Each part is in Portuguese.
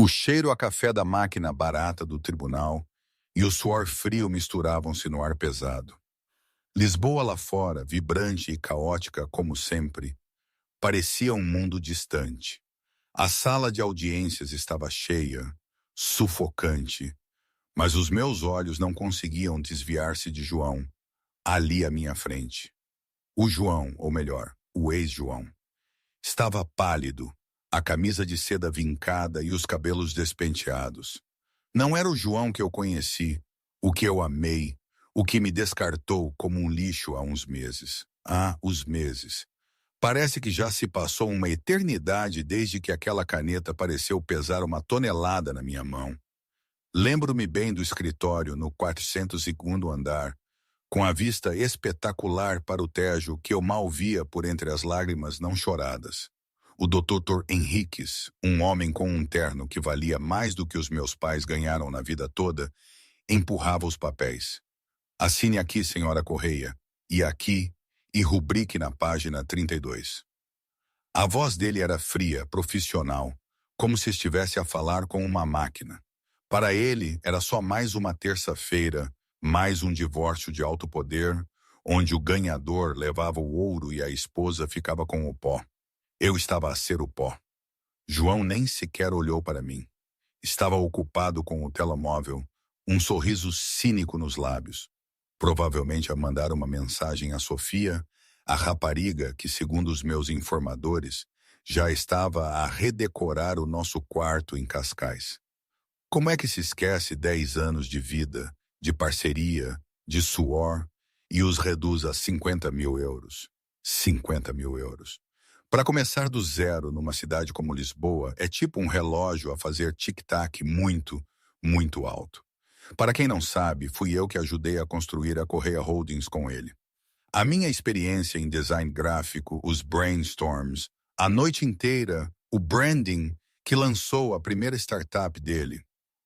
O cheiro a café da máquina barata do tribunal e o suor frio misturavam-se no ar pesado. Lisboa lá fora, vibrante e caótica como sempre, parecia um mundo distante. A sala de audiências estava cheia, sufocante, mas os meus olhos não conseguiam desviar-se de João, ali à minha frente. O João, ou melhor, o ex-João. Estava pálido, a camisa de seda vincada e os cabelos despenteados. Não era o João que eu conheci, o que eu amei, o que me descartou como um lixo há uns meses. Ah, os meses. Parece que já se passou uma eternidade desde que aquela caneta pareceu pesar uma tonelada na minha mão. Lembro-me bem do escritório no 402º andar, com a vista espetacular para o Tejo que eu mal via por entre as lágrimas não choradas. O Dr. Henriques, um homem com um terno que valia mais do que os meus pais ganharam na vida toda, empurrava os papéis. Assine aqui, senhora Correia, e aqui, e rubrique na página 32. A voz dele era fria, profissional, como se estivesse a falar com uma máquina. Para ele, era só mais uma terça-feira, mais um divórcio de alto poder, onde o ganhador levava o ouro e a esposa ficava com o pó. Eu estava a ser o pó. João nem sequer olhou para mim. Estava ocupado com o telemóvel, um sorriso cínico nos lábios. Provavelmente a mandar uma mensagem a Sofia, a rapariga que, segundo os meus informadores, já estava a redecorar o nosso quarto em Cascais. Como é que se esquece 10 anos de vida, de parceria, de suor, e os reduz a 50 mil euros? 50 mil euros. Para começar do zero numa cidade como Lisboa, é tipo um relógio a fazer tic-tac muito, muito alto. Para quem não sabe, fui eu que ajudei a construir a Correia Holdings com ele. A minha experiência em design gráfico, os brainstorms, a noite inteira, o branding que lançou a primeira startup dele,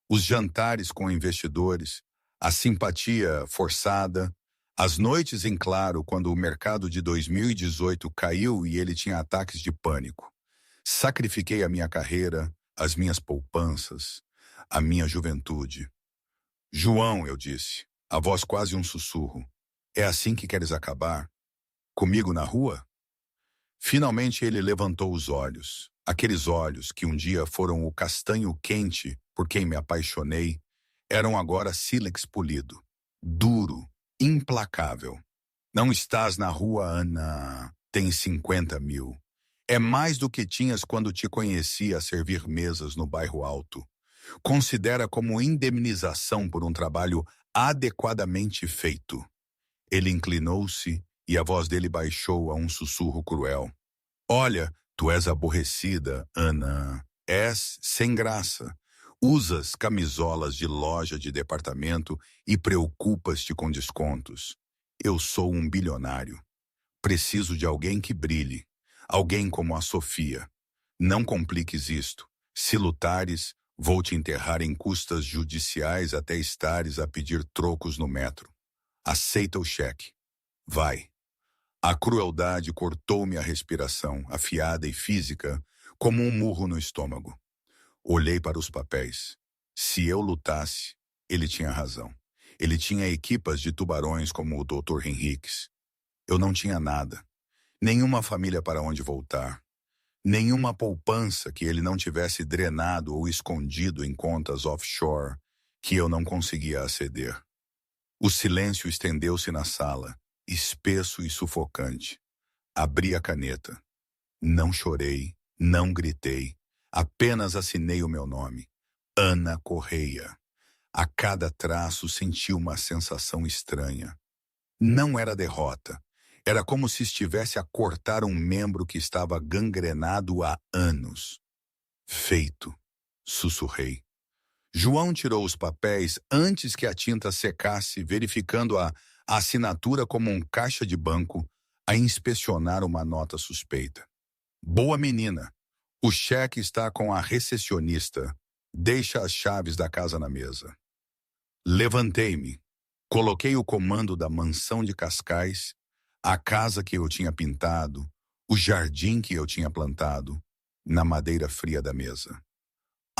os jantares com investidores, a simpatia forçada, as noites em claro quando o mercado de 2018 caiu e ele tinha ataques de pânico. Sacrifiquei a minha carreira, as minhas poupanças, a minha juventude. João, eu disse, a voz quase um sussurro, é assim que queres acabar? Comigo na rua? Finalmente ele levantou os olhos, aqueles olhos que um dia foram o castanho quente por quem me apaixonei, eram agora sílex polido, duro, implacável. Não estás na rua, Ana. Tens 50 mil. É mais do que tinhas quando te conheci a servir mesas no bairro Alto. Considera como indemnização por um trabalho adequadamente feito. Ele inclinou-se e a voz dele baixou a um sussurro cruel. Olha, tu és aborrecida, Ana. És sem graça. Usas camisolas de loja de departamento e preocupas-te com descontos. Eu sou um bilionário. Preciso de alguém que brilhe. Alguém como a Sofia. Não compliques isto. Se lutares, vou te enterrar em custas judiciais até estares a pedir trocos no metro. Aceita o cheque. Vai. A crueldade cortou-me a respiração, afiada e física, como um murro no estômago. Olhei para os papéis. Se eu lutasse, ele tinha razão. Ele tinha equipas de tubarões como o Dr. Henriques. Eu não tinha nada. Nenhuma família para onde voltar. Nenhuma poupança que ele não tivesse drenado ou escondido em contas offshore que eu não conseguia aceder. O silêncio estendeu-se na sala, espesso e sufocante. Abri a caneta. Não chorei, não gritei. Apenas assinei o meu nome. Ana Correia. A cada traço senti uma sensação estranha. Não era derrota. Era como se estivesse a cortar um membro que estava gangrenado há anos. Feito, sussurrei. João tirou os papéis antes que a tinta secasse, verificando a assinatura como um caixa de banco a inspecionar uma nota suspeita. Boa menina. O cheque está com a recepcionista. Deixa as chaves da casa na mesa. Levantei-me. Coloquei o comando da mansão de Cascais, a casa que eu tinha pintado, o jardim que eu tinha plantado, na madeira fria da mesa.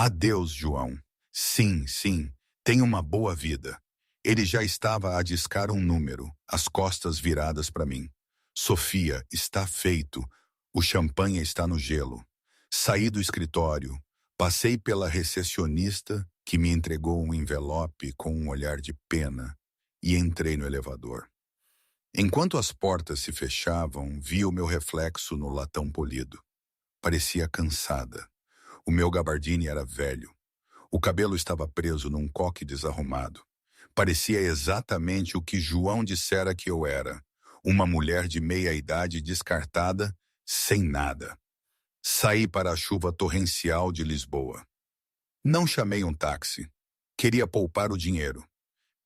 Adeus, João. Sim, sim, tenha uma boa vida. Ele já estava a discar um número, as costas viradas para mim. Sofia, está feito. O champanhe está no gelo. Saí do escritório. Passei pela recepcionista, que me entregou um envelope com um olhar de pena, e entrei no elevador. Enquanto as portas se fechavam, vi o meu reflexo no latão polido. Parecia cansada. O meu gabardine era velho. O cabelo estava preso num coque desarrumado. Parecia exatamente o que João dissera que eu era. Uma mulher de meia-idade descartada, sem nada. Saí para a chuva torrencial de Lisboa. Não chamei um táxi. Queria poupar o dinheiro.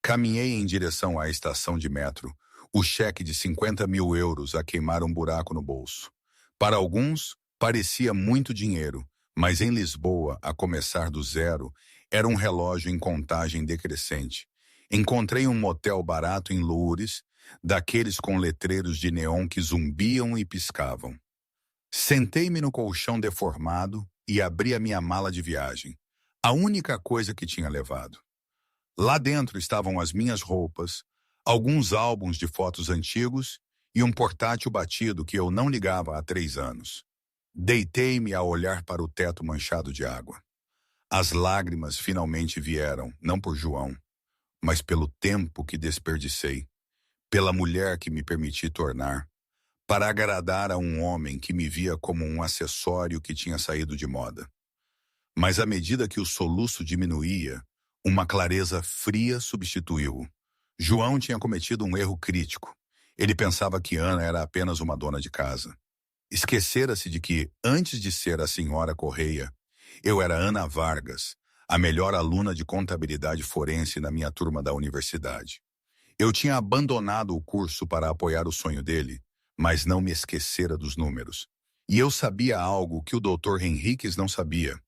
Caminhei em direção à estação de metro, o cheque de 50 mil euros a queimar um buraco no bolso. Para alguns, parecia muito dinheiro, mas em Lisboa, a começar do zero, era um relógio em contagem decrescente. Encontrei um motel barato em Loures, daqueles com letreiros de neon que zumbiam e piscavam. Sentei-me no colchão deformado e abri a minha mala de viagem, a única coisa que tinha levado. Lá dentro estavam as minhas roupas, alguns álbuns de fotos antigos e um portátil batido que eu não ligava há 3 anos. Deitei-me a olhar para o teto manchado de água. As lágrimas finalmente vieram, não por João, mas pelo tempo que desperdicei, pela mulher que me permiti tornar, para agradar a um homem que me via como um acessório que tinha saído de moda. Mas à medida que o soluço diminuía, uma clareza fria substituiu-o. João tinha cometido um erro crítico. Ele pensava que Ana era apenas uma dona de casa. Esquecera-se de que, antes de ser a senhora Correia, eu era Ana Vargas, a melhor aluna de contabilidade forense na minha turma da universidade. Eu tinha abandonado o curso para apoiar o sonho dele, mas não me esquecera dos números. E eu sabia algo que o Dr. Henriques não sabia.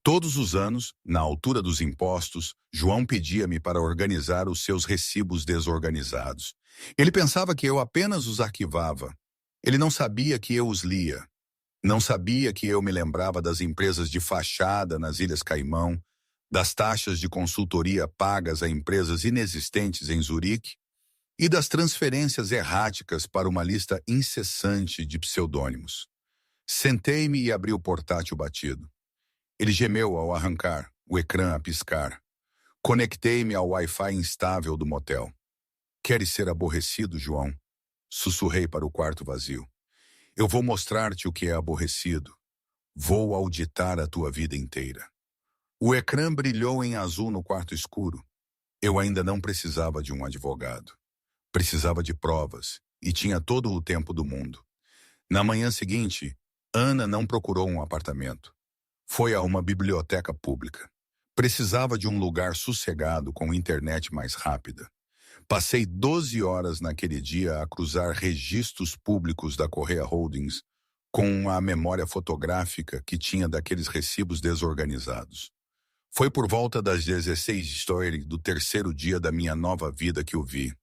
Todos os anos, na altura dos impostos, João pedia-me para organizar os seus recibos desorganizados. Ele pensava que eu apenas os arquivava. Ele não sabia que eu os lia. Não sabia que eu me lembrava das empresas de fachada nas Ilhas Caimão, das taxas de consultoria pagas a empresas inexistentes em Zurique e das transferências erráticas para uma lista incessante de pseudônimos. Sentei-me e abri o portátil batido. Ele gemeu ao arrancar, o ecrã a piscar. Conectei-me ao Wi-Fi instável do motel. Queres ser aborrecido, João? Sussurrei para o quarto vazio. Eu vou mostrar-te o que é aborrecido. Vou auditar a tua vida inteira. O ecrã brilhou em azul no quarto escuro. Eu ainda não precisava de um advogado. Precisava de provas, e tinha todo o tempo do mundo. Na manhã seguinte, Ana não procurou um apartamento. Foi a uma biblioteca pública. Precisava de um lugar sossegado com internet mais rápida. Passei 12 horas naquele dia a cruzar registros públicos da Correia Holdings com a memória fotográfica que tinha daqueles recibos desorganizados. Foi por volta das 16h do terceiro dia da minha nova vida que o vi.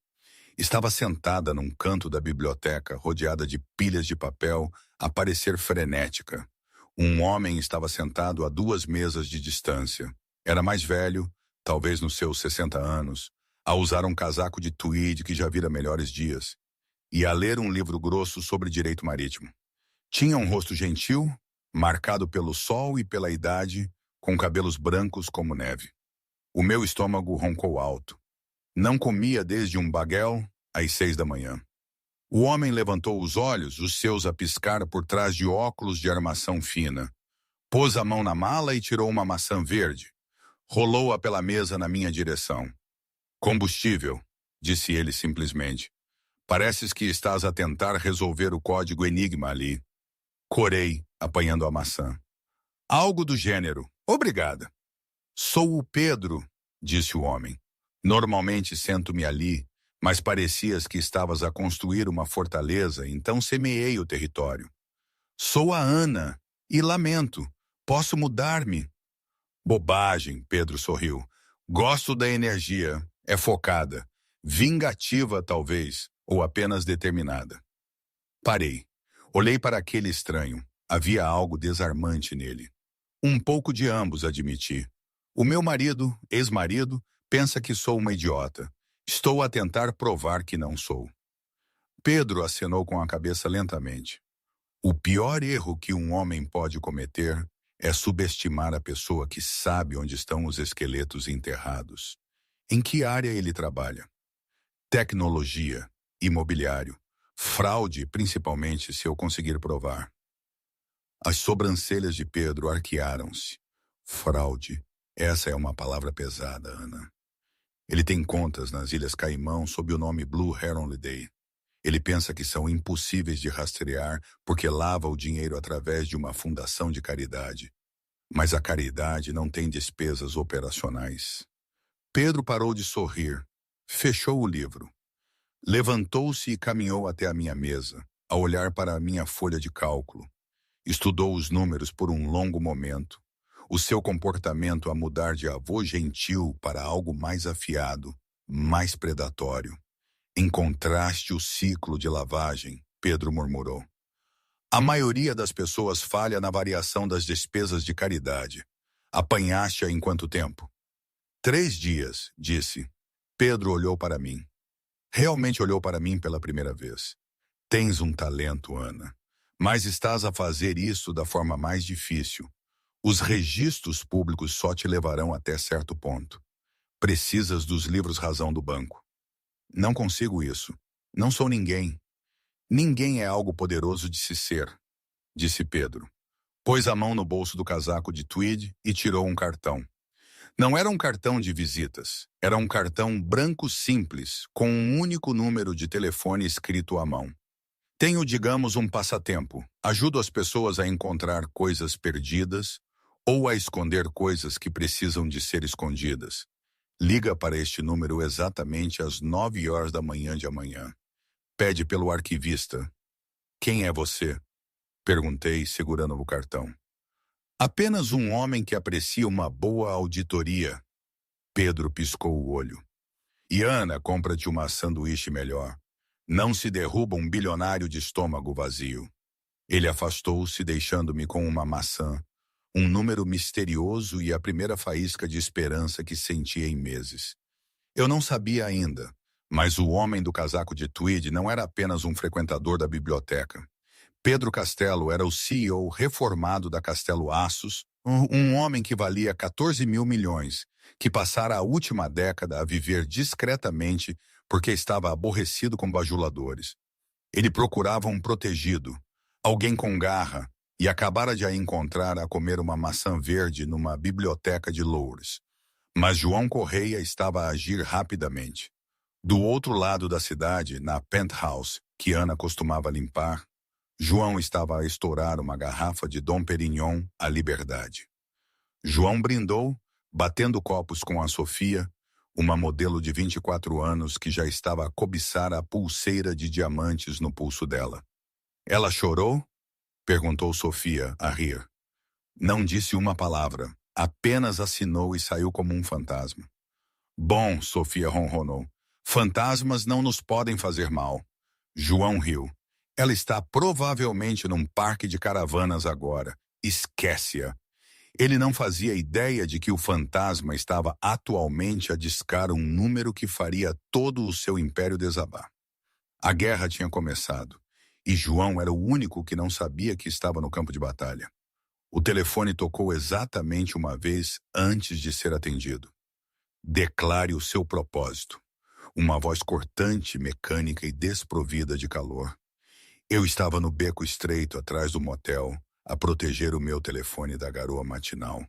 Estava sentada num canto da biblioteca, rodeada de pilhas de papel, a parecer frenética. Um homem estava sentado a 2 mesas de distância. Era mais velho, talvez nos seus 60 anos, a usar um casaco de tweed que já vira melhores dias, e a ler um livro grosso sobre direito marítimo. Tinha um rosto gentil, marcado pelo sol e pela idade, com cabelos brancos como neve. O meu estômago roncou alto. Não comia desde um baguel às 6 da manhã. O homem levantou os olhos, os seus a piscar por trás de óculos de armação fina. Pôs a mão na mala e tirou uma maçã verde. Rolou-a pela mesa na minha direção. Combustível, disse ele simplesmente. Pareces que estás a tentar resolver o código Enigma ali. Corei, apanhando a maçã. Algo do gênero. Obrigada. Sou o Pedro, disse o homem. Normalmente sento-me ali, mas parecias que estavas a construir uma fortaleza, então semeei o território. Sou a Ana, e lamento. Posso mudar-me? Bobagem, Pedro sorriu. Gosto da energia. É focada. Vingativa, talvez, ou apenas determinada. Parei. Olhei para aquele estranho. Havia algo desarmante nele. Um pouco de ambos, admiti. O meu marido, ex-marido, pensa que sou uma idiota. Estou a tentar provar que não sou. Pedro acenou com a cabeça lentamente. O pior erro que um homem pode cometer é subestimar a pessoa que sabe onde estão os esqueletos enterrados. Em que área ele trabalha? Tecnologia, imobiliário, fraude, principalmente se eu conseguir provar. As sobrancelhas de Pedro arquearam-se. Fraude. Essa é uma palavra pesada, Ana. Ele tem contas nas Ilhas Caimão sob o nome Blue Heron Holiday. Ele pensa que são impossíveis de rastrear porque lava o dinheiro através de uma fundação de caridade. Mas a caridade não tem despesas operacionais. Pedro parou de sorrir, fechou o livro. Levantou-se e caminhou até a minha mesa, a olhar para a minha folha de cálculo. Estudou os números por um longo momento. O seu comportamento a mudar de avô gentil para algo mais afiado, mais predatório. Encontraste o ciclo de lavagem, Pedro murmurou. A maioria das pessoas falha na variação das despesas de caridade. Apanhaste-a em quanto tempo? 3 dias, disse. Pedro olhou para mim. Realmente olhou para mim pela primeira vez. Tens um talento, Ana. Mas estás a fazer isso da forma mais difícil. Os registros públicos só te levarão até certo ponto. Precisas dos livros razão do banco. Não consigo isso. Não sou ninguém. Ninguém é algo poderoso de se ser, disse Pedro. Pôs a mão no bolso do casaco de tweed e tirou um cartão. Não era um cartão de visitas. Era um cartão branco simples, com um único número de telefone escrito à mão. Tenho, digamos, um passatempo. Ajudo as pessoas a encontrar coisas perdidas ou a esconder coisas que precisam de ser escondidas. Liga para este número exatamente às 9 horas da manhã de amanhã. Pede pelo arquivista. Quem é você? Perguntei, segurando o cartão. Apenas um homem que aprecia uma boa auditoria. Pedro piscou o olho. E Ana, compra-te uma sanduíche melhor. Não se derruba um bilionário de estômago vazio. Ele afastou-se, deixando-me com uma maçã, um número misterioso e a primeira faísca de esperança que sentia em meses. Eu não sabia ainda, mas o homem do casaco de tweed não era apenas um frequentador da biblioteca. Pedro Castello era o CEO reformado da Castello Aços, um homem que valia 14 mil milhões, que passara a última década a viver discretamente porque estava aborrecido com bajuladores. Ele procurava um protegido, alguém com garra, e acabara de a encontrar a comer uma maçã verde numa biblioteca de Lourdes. Mas João Correia estava a agir rapidamente. Do outro lado da cidade, na penthouse, que Ana costumava limpar, João estava a estourar uma garrafa de Dom Perignon à liberdade. João brindou, batendo copos com a Sofia, uma modelo de 24 anos que já estava a cobiçar a pulseira de diamantes no pulso dela. Ela chorou? Perguntou Sofia, a rir. Não disse uma palavra, apenas assinou e saiu como um fantasma. Bom, Sofia ronronou. Fantasmas não nos podem fazer mal. João riu. Ela está provavelmente num parque de caravanas agora. Esquece-a. Ele não fazia ideia de que o fantasma estava atualmente a discar um número que faria todo o seu império desabar. A guerra tinha começado, e João era o único que não sabia que estava no campo de batalha. O telefone tocou exatamente uma vez antes de ser atendido. Declare o seu propósito. Uma voz cortante, mecânica e desprovida de calor. Eu estava no beco estreito atrás do motel, a proteger o meu telefone da garoa matinal.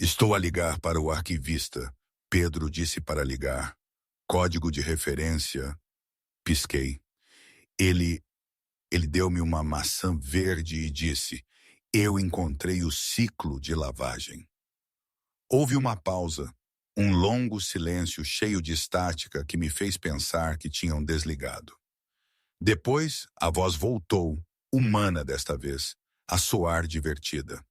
Estou a ligar para o arquivista. Pedro disse para ligar. Código de referência. Pisquei. Ele deu-me uma maçã verde e disse: eu encontrei o ciclo de lavagem. Houve uma pausa, um longo silêncio cheio de estática que me fez pensar que tinham desligado. Depois, a voz voltou, humana desta vez, a soar divertida.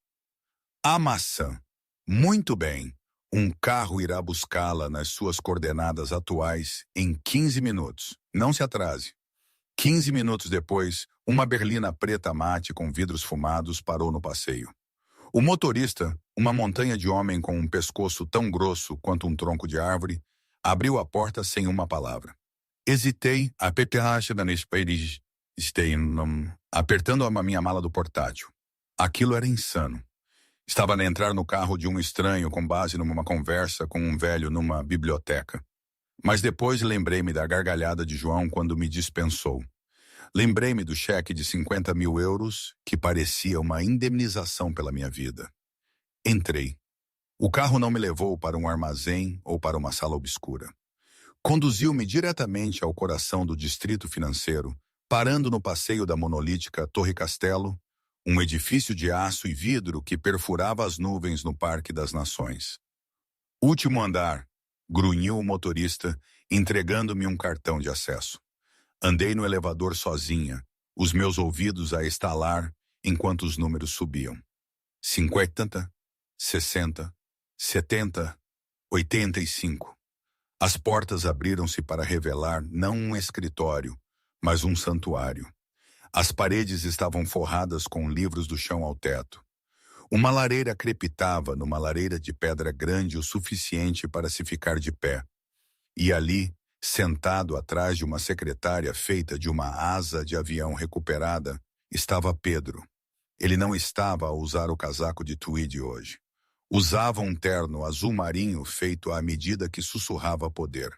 A maçã. Muito bem. Um carro irá buscá-la nas suas coordenadas atuais em 15 minutos. Não se atrase. 15 minutos depois, uma berlina preta mate com vidros fumados parou no passeio. O motorista, Uma montanha de homem com um pescoço tão grosso quanto um tronco de árvore abriu a porta sem uma palavra. Hesitei, apertando a minha mala do portátil. Aquilo era insano. Estava a entrar no carro de um estranho com base numa conversa com um velho numa biblioteca. Mas depois lembrei-me da gargalhada de João quando me dispensou. Lembrei-me do cheque de 50 mil euros, que parecia uma indemnização pela minha vida. Entrei. O carro não me levou para um armazém ou para uma sala obscura. Conduziu-me diretamente ao coração do distrito financeiro, parando no passeio da monolítica Torre Castelo, um edifício de aço e vidro que perfurava as nuvens no Parque das Nações. Último andar, grunhiu o motorista, entregando-me um cartão de acesso. Andei no elevador sozinha, os meus ouvidos a estalar enquanto os números subiam. 50, 60, 70, 85. As portas abriram-se para revelar não um escritório, mas um santuário. As paredes estavam forradas com livros do chão ao teto. Uma lareira crepitava numa lareira de pedra grande o suficiente para se ficar de pé. E ali, sentado atrás de uma secretária feita de uma asa de avião recuperada, estava Pedro. Ele não estava a usar o casaco de tweed hoje. Usava um terno azul marinho feito à medida que sussurrava poder.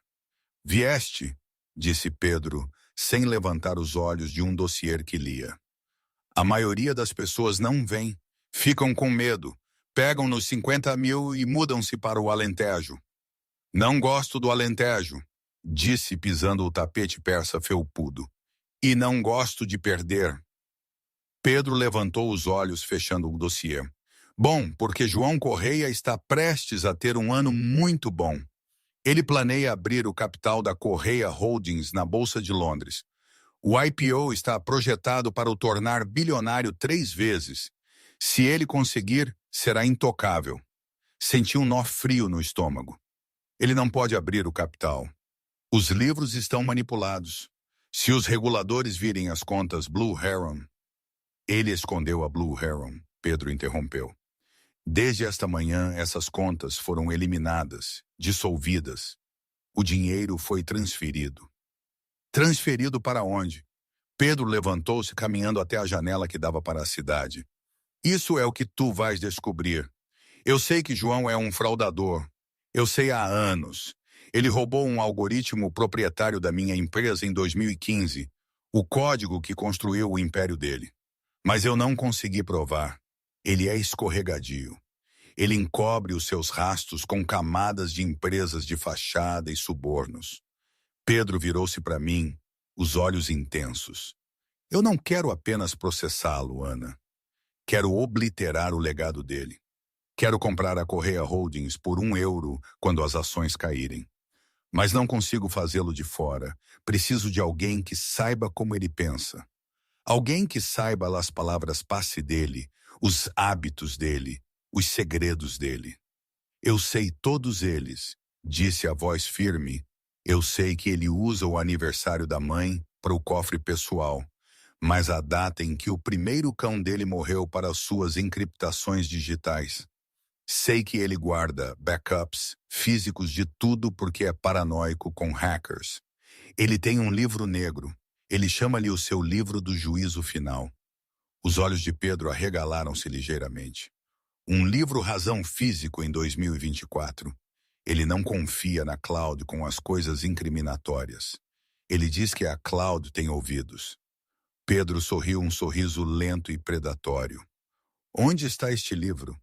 Vieste, disse Pedro, sem levantar os olhos de um dossiê que lia. A maioria das pessoas não vem, ficam com medo, pegam nos 50 mil e mudam-se para o Alentejo. Não gosto do Alentejo, disse pisando o tapete persa felpudo. E não gosto de perder. Pedro levantou os olhos fechando o dossiê. Bom, porque João Correia está prestes a ter um ano muito bom. Ele planeia abrir o capital da Correia Holdings na Bolsa de Londres. O IPO está projetado para o tornar bilionário 3 vezes. Se ele conseguir, será intocável. Senti um nó frio no estômago. Ele não pode abrir o capital. Os livros estão manipulados. Se os reguladores virem as contas Blue Heron... Ele escondeu a Blue Heron, Pedro interrompeu. Desde esta manhã, essas contas foram eliminadas, dissolvidas. O dinheiro foi transferido. Transferido para onde? Pedro levantou-se caminhando até a janela que dava para a cidade. Isso é o que tu vais descobrir. Eu sei que João é um fraudador. Eu sei há anos. Ele roubou um algoritmo proprietário da minha empresa em 2015, o código que construiu o império dele. Mas eu não consegui provar. Ele é escorregadio. Ele encobre os seus rastros com camadas de empresas de fachada e subornos. Pedro virou-se para mim, os olhos intensos. Eu não quero apenas processá-lo, Ana. Quero obliterar o legado dele. Quero comprar a Correia Holdings por €1 quando as ações caírem. Mas não consigo fazê-lo de fora. Preciso de alguém que saiba como ele pensa. Alguém que saiba as palavras passe dele, os hábitos dele, os segredos dele. Eu sei todos eles, disse a voz firme. Eu sei que ele usa o aniversário da mãe para o cofre pessoal, mas a data em que o primeiro cão dele morreu para suas encriptações digitais. Sei que ele guarda backups físicos de tudo porque é paranoico com hackers. Ele tem um livro negro. Ele chama-lhe o seu livro do juízo final. Os olhos de Pedro arregalaram-se ligeiramente. Um livro razão físico em 2024. Ele não confia na Cloud com as coisas incriminatórias. Ele diz que a Cloud tem ouvidos. Pedro sorriu um sorriso lento e predatório. Onde está este livro?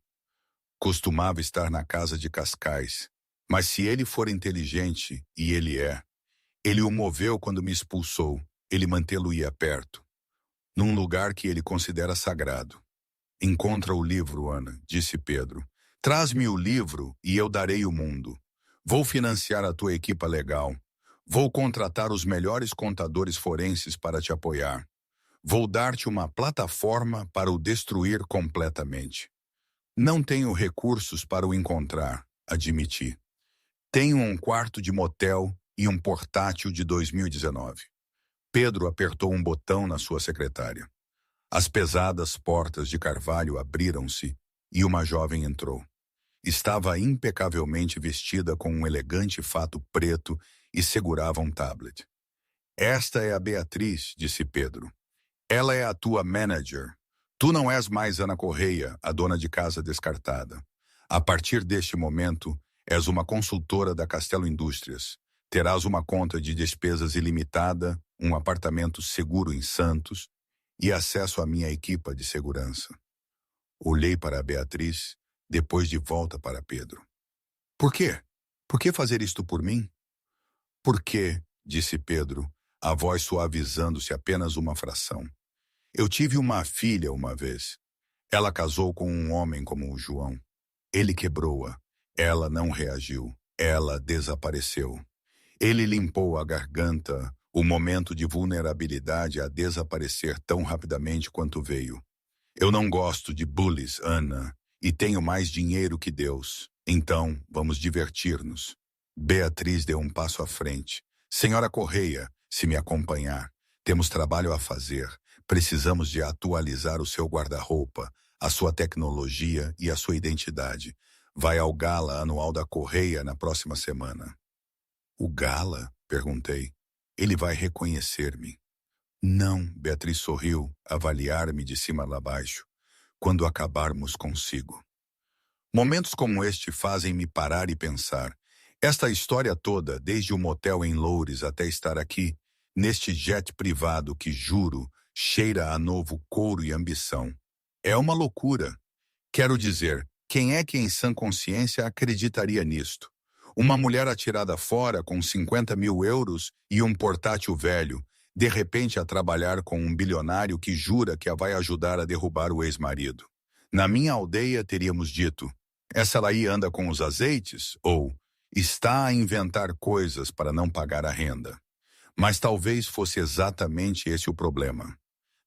Costumava estar na casa de Cascais. Mas se ele for inteligente, e ele é, ele o moveu quando me expulsou. Ele mantê-lo-ia perto, num lugar que ele considera sagrado. Encontra o livro, Ana, disse Pedro. Traz-me o livro e eu darei o mundo. Vou financiar a tua equipa legal. Vou contratar os melhores contadores forenses para te apoiar. Vou dar-te uma plataforma para o destruir completamente. Não tenho recursos para o encontrar, admiti. Tenho um quarto de motel e um portátil de 2019. Pedro apertou um botão na sua secretária. As pesadas portas de carvalho abriram-se e uma jovem entrou. Estava impecavelmente vestida com um elegante fato preto e segurava um tablet. Esta é a Beatriz, disse Pedro. Ela é a tua manager. Tu não és mais Ana Correia, a dona de casa descartada. A partir deste momento, és uma consultora da Castelo Indústrias. Terás uma conta de despesas ilimitada, um apartamento seguro em Santos e acesso à minha equipa de segurança. Olhei para a Beatriz, depois de volta para Pedro. Por quê? Por que fazer isto por mim? Porque, disse Pedro, a voz suavizando-se apenas uma fração. Eu tive uma filha uma vez. Ela casou com um homem como o João. Ele quebrou-a. Ela não reagiu. Ela desapareceu. Ele limpou a garganta, o momento de vulnerabilidade a desaparecer tão rapidamente quanto veio. Eu não gosto de bullies, Ana, e tenho mais dinheiro que Deus. Então, vamos divertir-nos. Beatriz deu um passo à frente. Senhora Correia, se me acompanhar, temos trabalho a fazer. Precisamos de atualizar o seu guarda-roupa, a sua tecnologia e a sua identidade. Vai ao gala anual da Correia na próxima semana. O gala? Perguntei. Ele vai reconhecer-me. Não, Beatriz sorriu, avaliar-me de cima a baixo. Quando acabarmos consigo. Momentos como este fazem-me parar e pensar. Esta história toda, desde o motel em Loures até estar aqui, neste jet privado que, juro, cheira a novo couro e ambição. É uma loucura. Quero dizer, quem é que em sã consciência acreditaria nisto? Uma mulher atirada fora com 50 mil euros e um portátil velho, de repente a trabalhar com um bilionário que jura que a vai ajudar a derrubar o ex-marido. Na minha aldeia teríamos dito, essa aí anda com os azeites? Ou, está a inventar coisas para não pagar a renda. Mas talvez fosse exatamente esse o problema.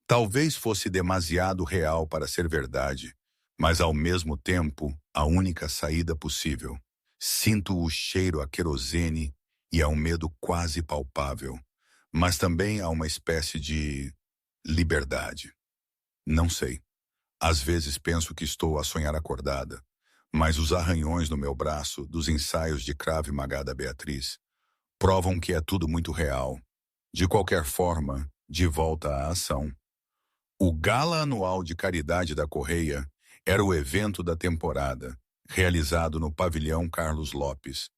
Talvez fosse demasiado real para ser verdade, mas ao mesmo tempo a única saída possível. Sinto o cheiro a querosene e há um medo quase palpável, mas também há uma espécie de liberdade. Não sei. Às vezes penso que estou a sonhar acordada, mas os arranhões no meu braço dos ensaios de Krav Maga da Beatriz provam que é tudo muito real. De qualquer forma, de volta à ação. O Gala Anual de Caridade da Correia era o evento da temporada, realizado no pavilhão Carlos Lopes.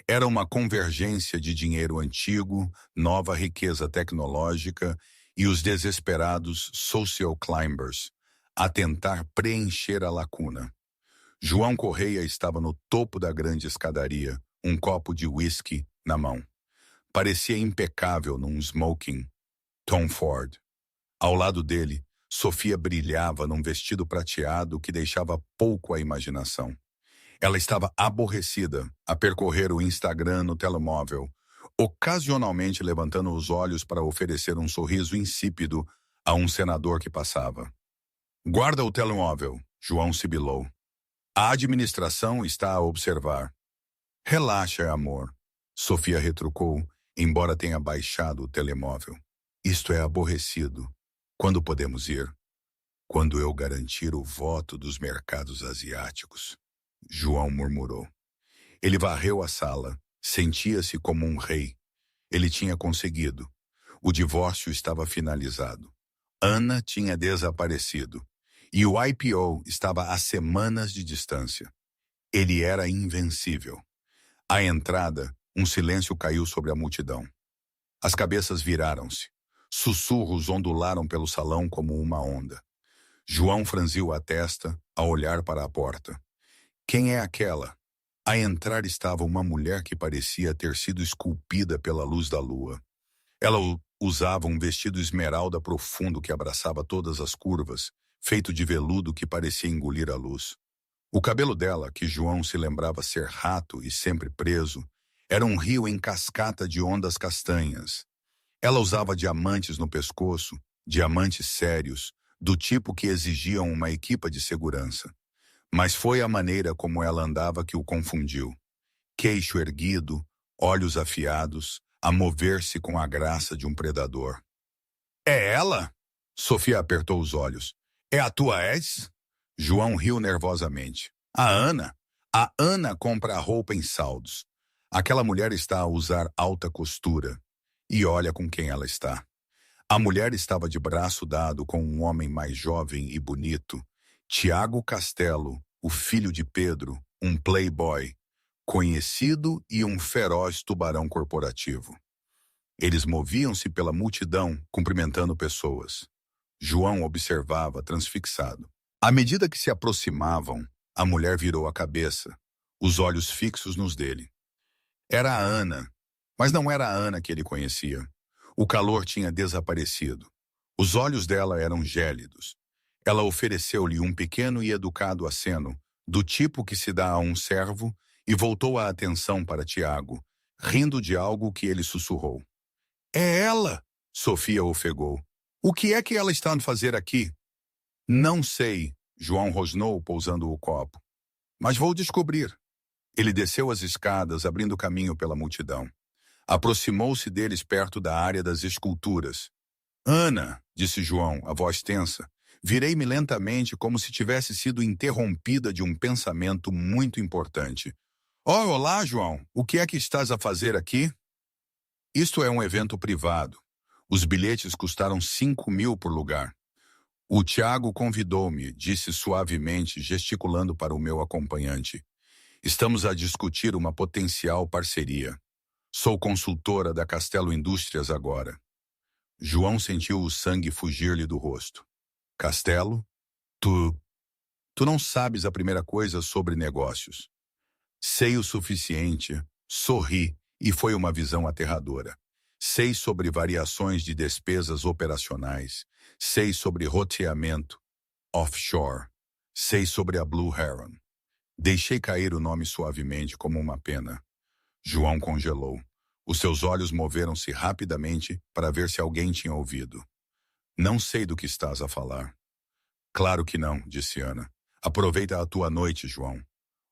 Era uma convergência de dinheiro antigo, nova riqueza tecnológica e os desesperados social climbers, a tentar preencher a lacuna. João Correia estava no topo da grande escadaria, um copo de whisky na mão. Parecia impecável num smoking Tom Ford. Ao lado dele, Sofia brilhava num vestido prateado que deixava pouco à imaginação. Ela estava aborrecida a percorrer o Instagram no telemóvel, ocasionalmente levantando os olhos para oferecer um sorriso insípido a um senador que passava. Guarda o telemóvel, João sibilou. A administração está a observar. Relaxa, amor, Sofia retrucou, embora tenha baixado o telemóvel. Isto é aborrecido. Quando podemos ir? Quando eu garantir o voto dos mercados asiáticos. João murmurou. Ele varreu a sala, sentia-se como um rei. Ele tinha conseguido. O divórcio estava finalizado. Ana tinha desaparecido. E o IPO estava a semanas de distância. Ele era invencível. À entrada, um silêncio caiu sobre a multidão. As cabeças viraram-se. Sussurros ondularam pelo salão como uma onda. João franziu a testa ao olhar para a porta. Quem é aquela? A entrar estava uma mulher que parecia ter sido esculpida pela luz da lua. Ela usava um vestido esmeralda profundo que abraçava todas as curvas, feito de veludo que parecia engolir a luz. O cabelo dela, que João se lembrava ser rato e sempre preso, era um rio em cascata de ondas castanhas. Ela usava diamantes no pescoço, diamantes sérios, do tipo que exigiam uma equipa de segurança. Mas foi a maneira como ela andava que o confundiu. Queixo erguido, olhos afiados, a mover-se com a graça de um predador. É ela? Sofia apertou os olhos. É a tua ex? João riu nervosamente. A Ana? A Ana compra a roupa em saldos. Aquela mulher está a usar alta costura. E olha com quem ela está. A mulher estava de braço dado com um homem mais jovem e bonito, Tiago Castelo, o filho de Pedro, um playboy, conhecido e um feroz tubarão corporativo. Eles moviam-se pela multidão, cumprimentando pessoas. João observava, transfixado. À medida que se aproximavam, a mulher virou a cabeça, os olhos fixos nos dele. Era a Ana, mas não era a Ana que ele conhecia. O calor tinha desaparecido. Os olhos dela eram gélidos. Ela ofereceu-lhe um pequeno e educado aceno, do tipo que se dá a um servo, e voltou a atenção para Tiago, rindo de algo que ele sussurrou. É ela! Sofia ofegou. O que é que ela está a fazer aqui? Não sei, João rosnou, pousando o copo. Mas vou descobrir. Ele desceu as escadas, abrindo caminho pela multidão. Aproximou-se deles perto da área das esculturas. Ana, disse João, a voz tensa, virei-me lentamente como se tivesse sido interrompida de um pensamento muito importante. Oh, olá, João, o que é que estás a fazer aqui? Isto é um evento privado. Os bilhetes custaram 5.000 por lugar. O Tiago convidou-me, disse suavemente, gesticulando para o meu acompanhante. Estamos a discutir uma potencial parceria. Sou consultora da Castelo Indústrias agora. João sentiu o sangue fugir-lhe do rosto. Castelo? Tu não sabes a primeira coisa sobre negócios. Sei o suficiente, sorri, e foi uma visão aterradora. Sei sobre variações de despesas operacionais. Sei sobre roteamento, offshore. Sei sobre a Blue Heron. Deixei cair o nome suavemente como uma pena. João congelou. Os seus olhos moveram-se rapidamente para ver se alguém tinha ouvido. Não sei do que estás a falar. Claro que não, disse Ana. Aproveita a tua noite, João.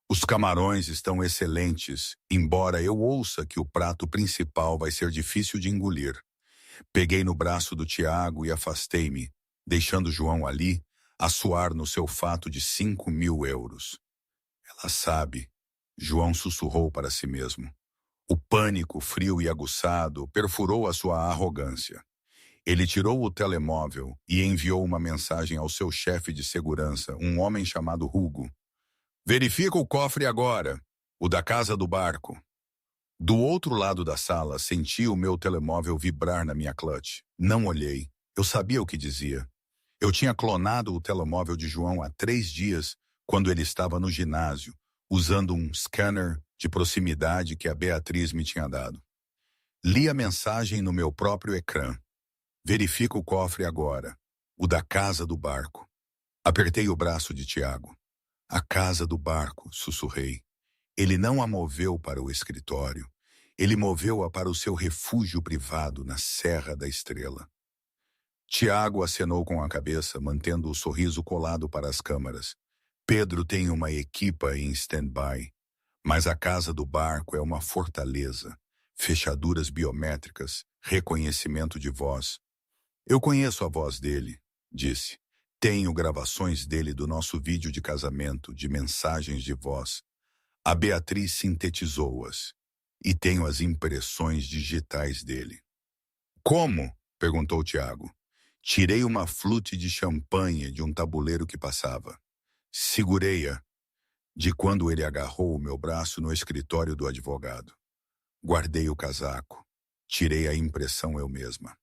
Os camarões estão excelentes, embora eu ouça que o prato principal vai ser difícil de engolir. Peguei no braço do Tiago e afastei-me, deixando João ali, a suar no seu fato de 5.000 euros. Ela sabe, João sussurrou para si mesmo. O pânico, frio e aguçado, perfurou a sua arrogância. Ele tirou o telemóvel e enviou uma mensagem ao seu chefe de segurança, um homem chamado Hugo. Verifica o cofre agora, o da casa do barco. Do outro lado da sala, senti o meu telemóvel vibrar na minha clutch. Não olhei. Eu sabia o que dizia. Eu tinha clonado o telemóvel de João há 3 dias, quando ele estava no ginásio, usando um scanner de proximidade que a Beatriz me tinha dado. Li a mensagem no meu próprio ecrã. Verifica o cofre agora, o da casa do barco. Apertei o braço de Tiago. A casa do barco, sussurrei. Ele não a moveu para o escritório. Ele moveu-a para o seu refúgio privado na Serra da Estrela. Tiago acenou com a cabeça, mantendo o sorriso colado para as câmaras. Pedro tem uma equipa em stand-by, mas a casa do barco é uma fortaleza. Fechaduras biométricas, reconhecimento de voz. Eu conheço a voz dele, disse. Tenho gravações dele do nosso vídeo de casamento, de mensagens de voz. A Beatriz sintetizou-as. E tenho as impressões digitais dele. Como? Perguntou Tiago. Tirei uma flute de champanhe de um tabuleiro que passava. Segurei-a, de quando ele agarrou o meu braço no escritório do advogado. Guardei o casaco. Tirei a impressão eu mesma.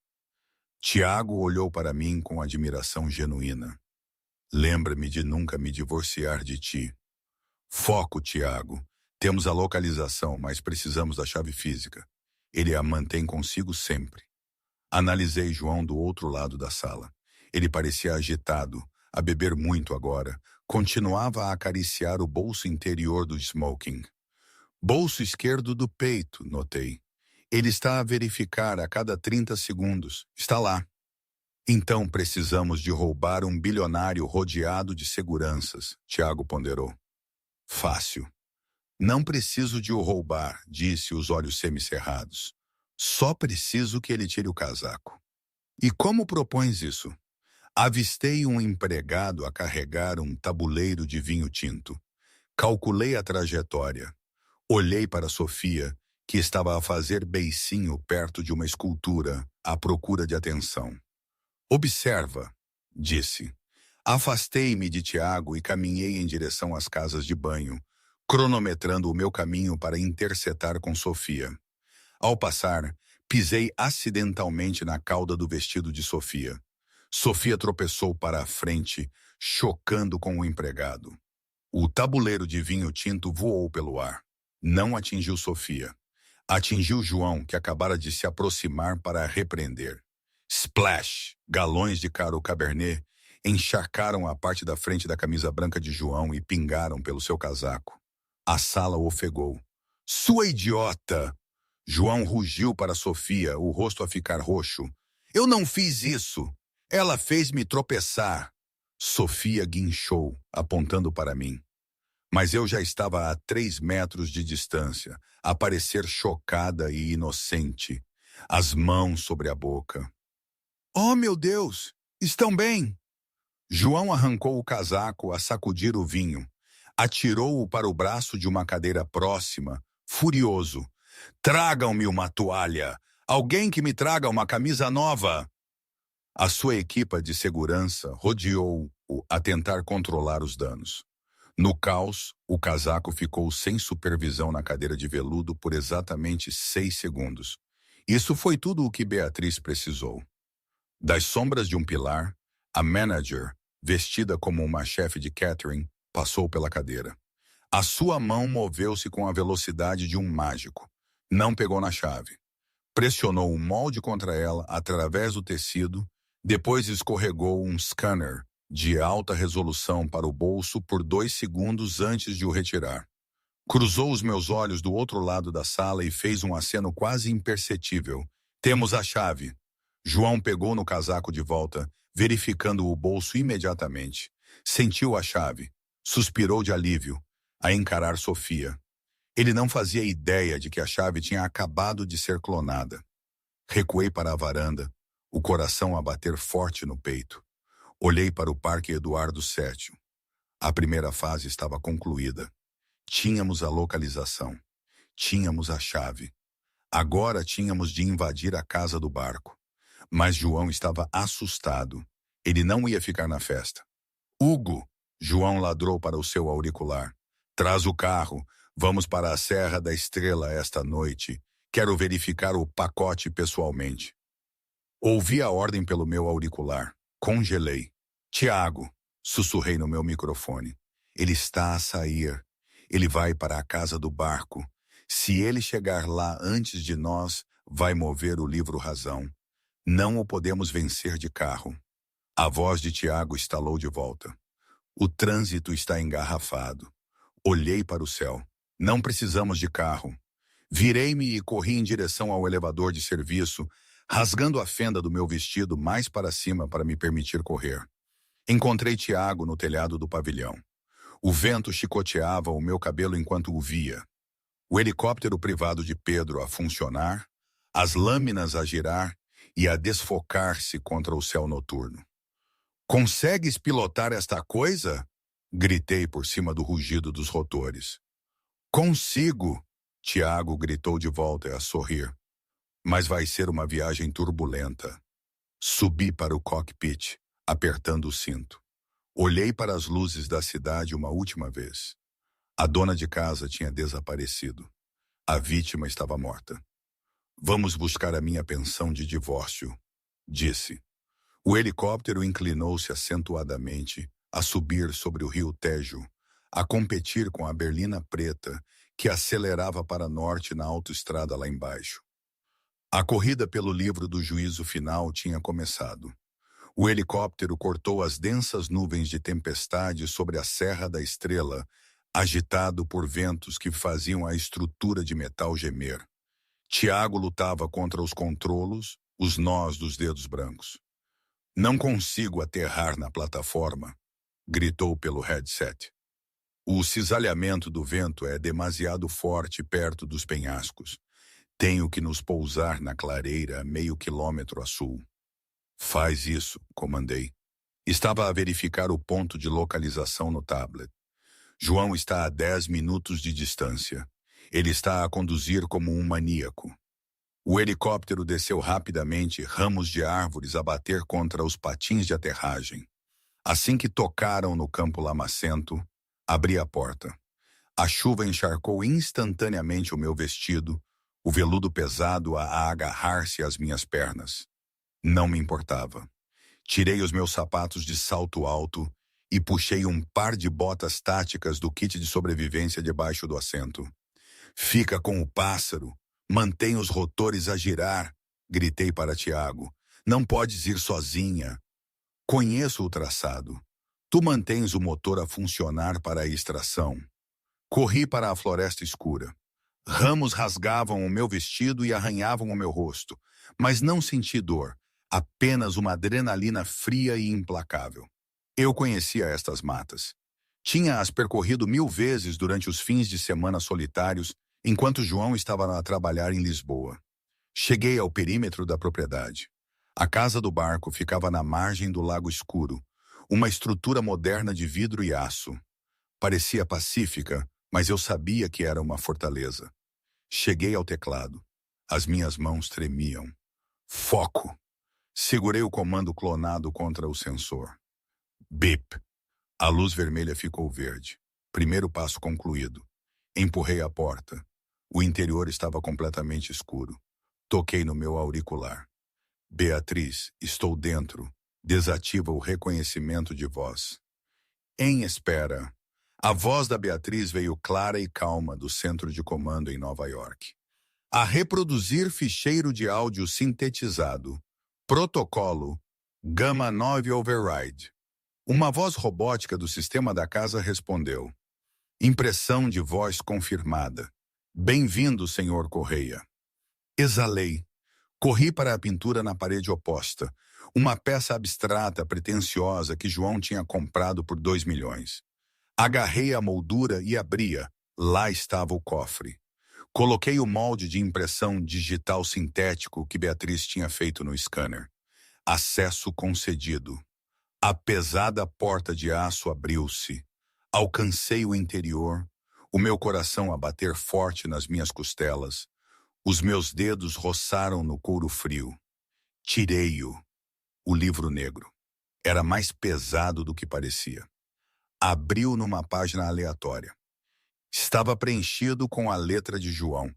Tiago olhou para mim com admiração genuína. Lembra-me de nunca me divorciar de ti. Foco, Tiago. Temos a localização, mas precisamos da chave física. Ele a mantém consigo sempre. Analisei João do outro lado da sala. Ele parecia agitado, a beber muito agora. Continuava a acariciar o bolso interior do smoking. Bolso esquerdo do peito, notei. Ele está a verificar a cada 30 segundos. Está lá. Então precisamos de roubar um bilionário rodeado de seguranças, Tiago ponderou. Fácil. Não preciso de o roubar, disse, os olhos semicerrados. Só preciso que ele tire o casaco. E como propões isso? Avistei um empregado a carregar um tabuleiro de vinho tinto. Calculei a trajetória. Olhei para Sofia, que estava a fazer beicinho perto de uma escultura, à procura de atenção. Observa, disse. Afastei-me de Tiago e caminhei em direção às casas de banho, cronometrando o meu caminho para interceptar com Sofia. Ao passar, pisei acidentalmente na cauda do vestido de Sofia. Sofia tropeçou para a frente, chocando com o empregado. O tabuleiro de vinho tinto voou pelo ar. Não atingiu Sofia. Atingiu João, que acabara de se aproximar para a repreender. Splash! Galões de caro Cabernet encharcaram a parte da frente da camisa branca de João e pingaram pelo seu casaco. A sala ofegou. Sua idiota! João rugiu para Sofia, o rosto a ficar roxo. Eu não fiz isso! Ela fez-me tropeçar. Sofia guinchou, apontando para mim. Mas eu já estava a 3 metros de distância, a parecer chocada e inocente, as mãos sobre a boca. Oh, meu Deus! Estão bem? João arrancou o casaco a sacudir o vinho. Atirou-o para o braço de uma cadeira próxima, furioso. Tragam-me uma toalha! Alguém que me traga uma camisa nova! A sua equipa de segurança rodeou-o a tentar controlar os danos. No caos, o casaco ficou sem supervisão na cadeira de veludo por exatamente 6 segundos. Isso foi tudo o que Beatriz precisou. Das sombras de um pilar, a manager, vestida como uma chefe de catering, passou pela cadeira. A sua mão moveu-se com a velocidade de um mágico. Não pegou na chave. Pressionou um molde contra ela através do tecido, depois escorregou um scanner de alta resolução para o bolso por 2 segundos antes de o retirar. Cruzou os meus olhos do outro lado da sala e fez um aceno quase imperceptível. Temos a chave. João pegou no casaco de volta, verificando o bolso imediatamente. Sentiu a chave. Suspirou de alívio, a encarar Sofia. Ele não fazia ideia de que a chave tinha acabado de ser clonada. Recuei para a varanda, o coração a bater forte no peito. Olhei para o Parque Eduardo VII. A primeira fase estava concluída. Tínhamos a localização. Tínhamos a chave. Agora tínhamos de invadir a casa do barco. Mas João estava assustado. Ele não ia ficar na festa. Hugo! João ladrou para o seu auricular. Traz o carro. Vamos para a Serra da Estrela esta noite. Quero verificar o pacote pessoalmente. Ouvi a ordem pelo meu auricular. Congelei. Tiago, sussurrei no meu microfone. Ele está a sair. Ele vai para a casa do barco. Se ele chegar lá antes de nós, vai mover o livro razão. Não o podemos vencer de carro. A voz de Tiago estalou de volta. O trânsito está engarrafado. Olhei para o céu. Não precisamos de carro. Virei-me e corri em direção ao elevador de serviço, rasgando a fenda do meu vestido mais para cima para me permitir correr. Encontrei Tiago no telhado do pavilhão. O vento chicoteava o meu cabelo enquanto o via. O helicóptero privado de Pedro a funcionar, as lâminas a girar e a desfocar-se contra o céu noturno. Consegues pilotar esta coisa? Gritei por cima do rugido dos rotores. Consigo! Tiago gritou de volta a sorrir. Mas vai ser uma viagem turbulenta. Subi para o cockpit, apertando o cinto. Olhei para as luzes da cidade uma última vez. A dona de casa tinha desaparecido. A vítima estava morta. Vamos buscar a minha pensão de divórcio, disse. O helicóptero inclinou-se acentuadamente, a subir sobre o rio Tejo, a competir com a berlina preta, que acelerava para norte na autoestrada lá embaixo. A corrida pelo livro do juízo final tinha começado. O helicóptero cortou as densas nuvens de tempestade sobre a Serra da Estrela, agitado por ventos que faziam a estrutura de metal gemer. Tiago lutava contra os controlos, os nós dos dedos brancos. Não consigo aterrar na plataforma, gritou pelo headset. O cisalhamento do vento é demasiado forte perto dos penhascos. Tenho que nos pousar na clareira a meio quilômetro a sul. Faz isso, comandei. Estava a verificar o ponto de localização no tablet. João está a 10 minutos de distância. Ele está a conduzir como um maníaco. O helicóptero desceu rapidamente, ramos de árvores a bater contra os patins de aterragem. Assim que tocaram no campo lamacento, abri a porta. A chuva encharcou instantaneamente o meu vestido, o veludo pesado a agarrar-se às minhas pernas. Não me importava. Tirei os meus sapatos de salto alto e puxei um par de botas táticas do kit de sobrevivência debaixo do assento. Fica com o pássaro, mantém os rotores a girar, gritei para Tiago. Não podes ir sozinha. Conheço o traçado. Tu mantens o motor a funcionar para a extração. Corri para a floresta escura. Ramos rasgavam o meu vestido e arranhavam o meu rosto, mas não senti dor, apenas uma adrenalina fria e implacável. Eu conhecia estas matas. Tinha-as percorrido 1000 vezes durante os fins de semana solitários, enquanto João estava a trabalhar em Lisboa. Cheguei ao perímetro da propriedade. A casa do barco ficava na margem do Lago Escuro, uma estrutura moderna de vidro e aço. Parecia pacífica, mas eu sabia que era uma fortaleza. Cheguei ao teclado. As minhas mãos tremiam. Foco! Segurei o comando clonado contra o sensor. Bip! A luz vermelha ficou verde. Primeiro passo concluído. Empurrei a porta. O interior estava completamente escuro. Toquei no meu auricular. Beatriz, estou dentro. Desativa o reconhecimento de voz. Em espera. A voz da Beatriz veio clara e calma do centro de comando em Nova York. A reproduzir ficheiro de áudio sintetizado. Protocolo Gama 9 Override. Uma voz robótica do sistema da casa respondeu. Impressão de voz confirmada. Bem-vindo, senhor Correia. Exalei. Corri para a pintura na parede oposta, uma peça abstrata, pretensiosa que João tinha comprado por 2 milhões. Agarrei a moldura e abria. Lá estava o cofre. Coloquei o molde de impressão digital sintético que Beatriz tinha feito no scanner. Acesso concedido. A pesada porta de aço abriu-se. Alcancei o interior, o meu coração a bater forte nas minhas costelas. Os meus dedos roçaram no couro frio. Tirei-o. O livro negro. Era mais pesado do que parecia. Abriu numa página aleatória. Estava preenchido com a letra de João,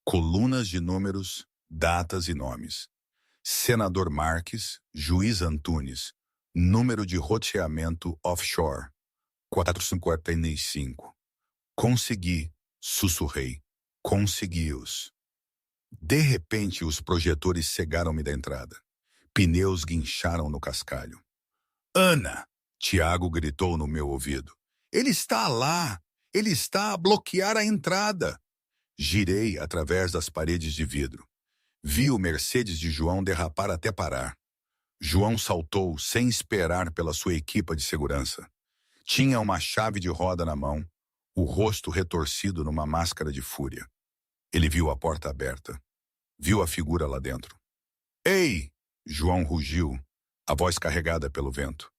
colunas de números, datas e nomes. Senador Marques, Juiz Antunes, número de roteamento offshore, 455. Consegui, sussurrei. Consegui-os. De repente, os projetores cegaram-me da entrada. Pneus guincharam no cascalho. Ana! Tiago gritou no meu ouvido. Ele está lá! Ele está a bloquear a entrada! Girei através das paredes de vidro. Vi o Mercedes de João derrapar até parar. João saltou sem esperar pela sua equipa de segurança. Tinha uma chave de roda na mão, o rosto retorcido numa máscara de fúria. Ele viu a porta aberta. Viu a figura lá dentro. Ei! João rugiu, a voz carregada pelo vento.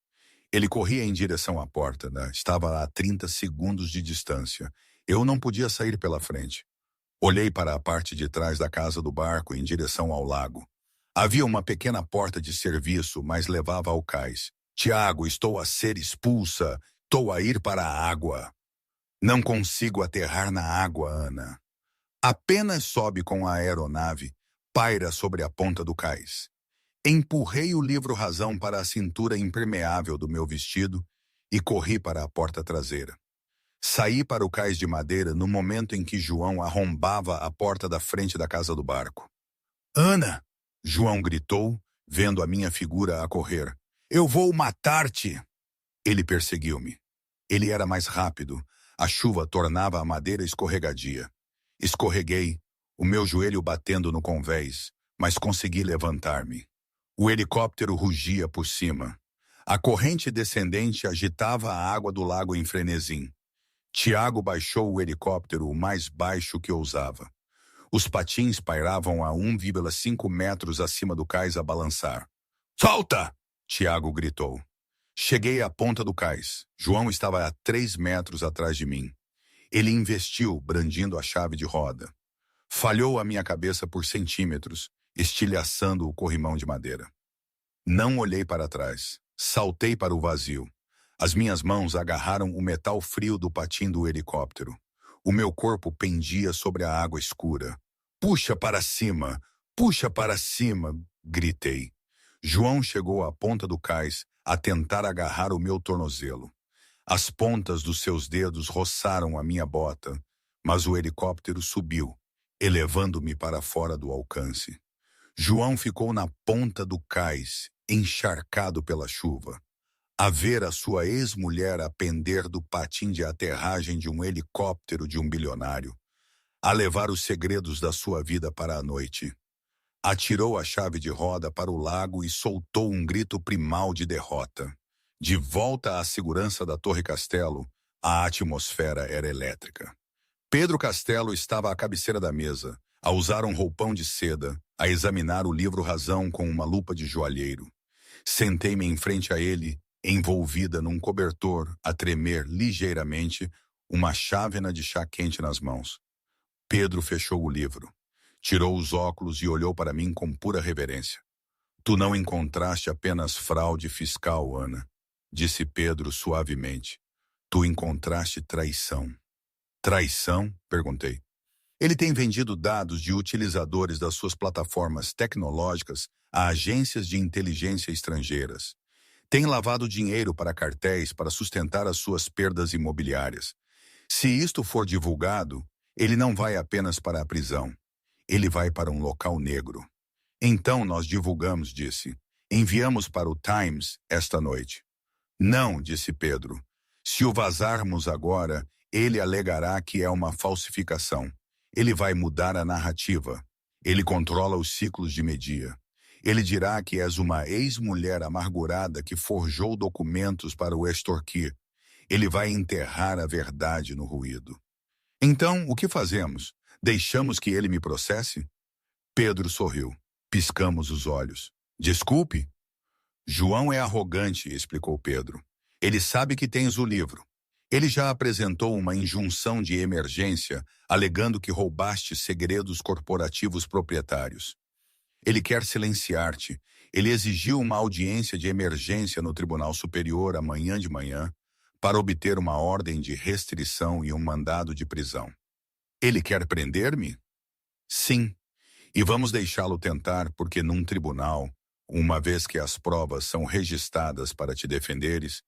Ele corria em direção à porta, estava a 30 segundos de distância. Eu não podia sair pela frente. Olhei para a parte de trás da casa do barco em direção ao lago. Havia uma pequena porta de serviço, mas levava ao cais. Tiago, estou a ser expulsa. Estou a ir para a água. Não consigo aterrar na água, Ana. Apenas sobe com a aeronave, paira sobre a ponta do cais. Empurrei o livro-razão para a cintura impermeável do meu vestido e corri para a porta traseira. Saí para o cais de madeira no momento em que João arrombava a porta da frente da casa do barco. Ana! João gritou, vendo a minha figura a correr. Eu vou matar-te! Ele perseguiu-me. Ele era mais rápido. A chuva tornava a madeira escorregadia. Escorreguei, o meu joelho batendo no convés, mas consegui levantar-me. O helicóptero rugia por cima. A corrente descendente agitava a água do lago em frenesim. Tiago baixou o helicóptero o mais baixo que ousava. Os patins pairavam a 1,5 metros acima do cais a balançar. Solta! Tiago gritou. Cheguei à ponta do cais. João estava a 3 metros atrás de mim. Ele investiu, brandindo a chave de roda. Falhou a minha cabeça por centímetros, estilhaçando o corrimão de madeira. Não olhei para trás. Saltei para o vazio. As minhas mãos agarraram o metal frio do patim do helicóptero. O meu corpo pendia sobre a água escura. Puxa para cima! Puxa para cima! Gritei. João chegou à ponta do cais a tentar agarrar o meu tornozelo. As pontas dos seus dedos roçaram a minha bota, mas o helicóptero subiu, elevando-me para fora do alcance. João ficou na ponta do cais, encharcado pela chuva. A ver a sua ex-mulher a pender do patim de aterragem de um helicóptero de um bilionário, a levar os segredos da sua vida para a noite. Atirou a chave de roda para o lago e soltou um grito primal de derrota. De volta à segurança da Torre Castelo, a atmosfera era elétrica. Pedro Castelo estava à cabeceira da mesa, a usar um roupão de seda, a examinar o livro Razão com uma lupa de joalheiro. Sentei-me em frente a ele, envolvida num cobertor, a tremer ligeiramente, uma chávena de chá quente nas mãos. Pedro fechou o livro, tirou os óculos e olhou para mim com pura reverência. Tu não encontraste apenas fraude fiscal, Ana, disse Pedro suavemente. Tu encontraste traição. Traição? Perguntei. Ele tem vendido dados de utilizadores das suas plataformas tecnológicas a agências de inteligência estrangeiras. Tem lavado dinheiro para cartéis para sustentar as suas perdas imobiliárias. Se isto for divulgado, ele não vai apenas para a prisão. Ele vai para um local negro. Então nós divulgamos, disse. Enviamos para o Times esta noite. Não, disse Pedro. Se o vazarmos agora, ele alegará que é uma falsificação. Ele vai mudar a narrativa. Ele controla os ciclos de media. Ele dirá que és uma ex-mulher amargurada que forjou documentos para o extorquir. Ele vai enterrar a verdade no ruído. Então, o que fazemos? Deixamos que ele me processe? Pedro sorriu. Piscamos os olhos. Desculpe. João é arrogante, explicou Pedro. Ele sabe que tens o livro. Ele já apresentou uma injunção de emergência, alegando que roubaste segredos corporativos proprietários. Ele quer silenciar-te. Ele exigiu uma audiência de emergência no Tribunal Superior amanhã de manhã para obter uma ordem de restrição e um mandado de prisão. Ele quer prender-me? Sim. E vamos deixá-lo tentar porque num tribunal, uma vez que as provas são registradas para te defenderes,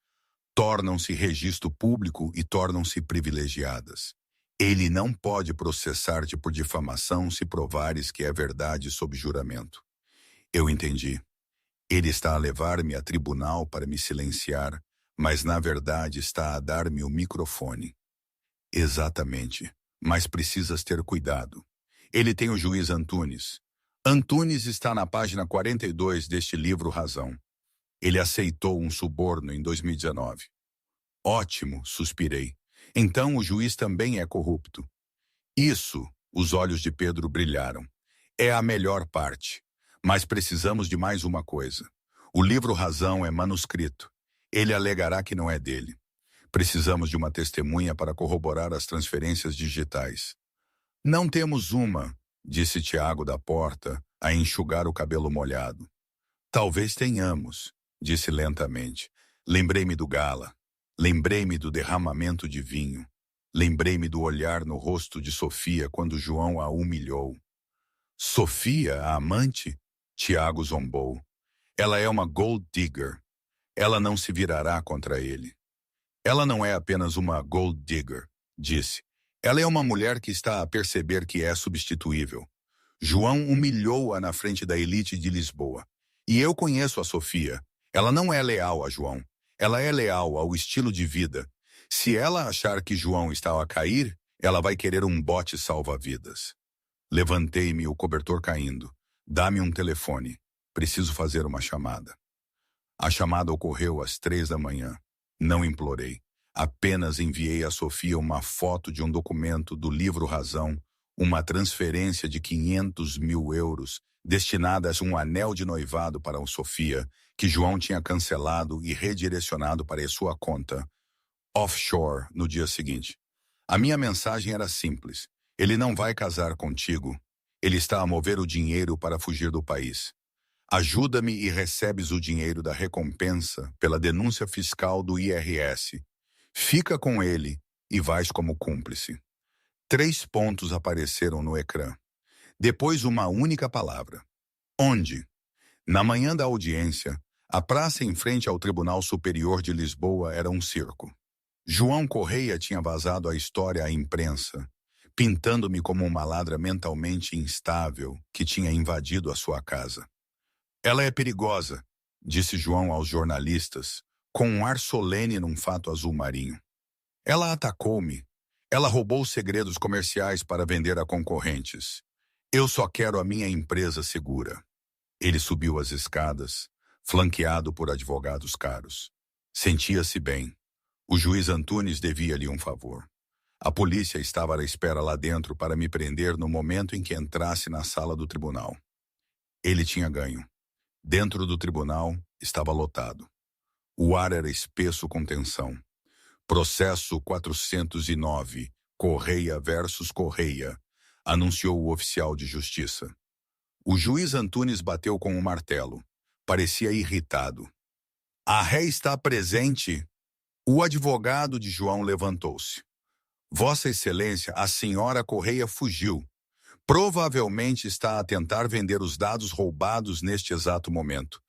tornam-se registro público e tornam-se privilegiadas. Ele não pode processar-te por difamação se provares que é verdade sob juramento. Eu entendi. Ele está a levar-me a tribunal para me silenciar, mas na verdade está a dar-me o microfone. Exatamente. Mas precisas ter cuidado. Ele tem o juiz Antunes. Antunes está na página 42 deste livro Razão. Ele aceitou um suborno em 2019. Ótimo, suspirei. Então o juiz também é corrupto. Isso, os olhos de Pedro brilharam. É a melhor parte. Mas precisamos de mais uma coisa. O livro Razão é manuscrito. Ele alegará que não é dele. Precisamos de uma testemunha para corroborar as transferências digitais. Não temos uma, disse Tiago da porta, a enxugar o cabelo molhado. Talvez tenhamos, disse lentamente. Lembrei-me do gala. Lembrei-me do derramamento de vinho. Lembrei-me do olhar no rosto de Sofia quando João a humilhou. Sofia, a amante? Tiago zombou. Ela é uma gold digger. Ela não se virará contra ele. Ela não é apenas uma gold digger, disse. Ela é uma mulher que está a perceber que é substituível. João humilhou-a na frente da elite de Lisboa. E eu conheço a Sofia. Ela não é leal a João. Ela é leal ao estilo de vida. Se ela achar que João está a cair, ela vai querer um bote salva-vidas. Levantei-me, o cobertor caindo. Dá-me um telefone. Preciso fazer uma chamada. A chamada ocorreu às 3 da manhã. Não implorei. Apenas enviei a Sofia uma foto de um documento do livro Razão, uma transferência de 500 mil euros destinada a um anel de noivado para o Sofia, que João tinha cancelado e redirecionado para a sua conta offshore no dia seguinte. A minha mensagem era simples. Ele não vai casar contigo. Ele está a mover o dinheiro para fugir do país. Ajuda-me e recebes o dinheiro da recompensa pela denúncia fiscal do IRS. Fica com ele e vais como cúmplice. 3 pontos apareceram no ecrã. Depois uma única palavra. Onde? Na manhã da audiência, a praça em frente ao Tribunal Superior de Lisboa era um circo. João Correia tinha vazado a história à imprensa, pintando-me como uma ladra mentalmente instável que tinha invadido a sua casa. Ela é perigosa, disse João aos jornalistas, com um ar solene num fato azul marinho. Ela atacou-me. Ela roubou segredos comerciais para vender a concorrentes. Eu só quero a minha empresa segura. Ele subiu as escadas, flanqueado por advogados caros. Sentia-se bem. O juiz Antunes devia-lhe um favor. A polícia estava à espera lá dentro para me prender no momento em que entrasse na sala do tribunal. Ele tinha ganho. Dentro do tribunal estava lotado. O ar era espesso com tensão. Processo 409, Correia versus Correia, anunciou o oficial de justiça. O juiz Antunes bateu com um martelo. Parecia irritado. A ré está presente. O advogado de João levantou-se. Vossa Excelência, a senhora Correia fugiu. Provavelmente está a tentar vender os dados roubados neste exato momento.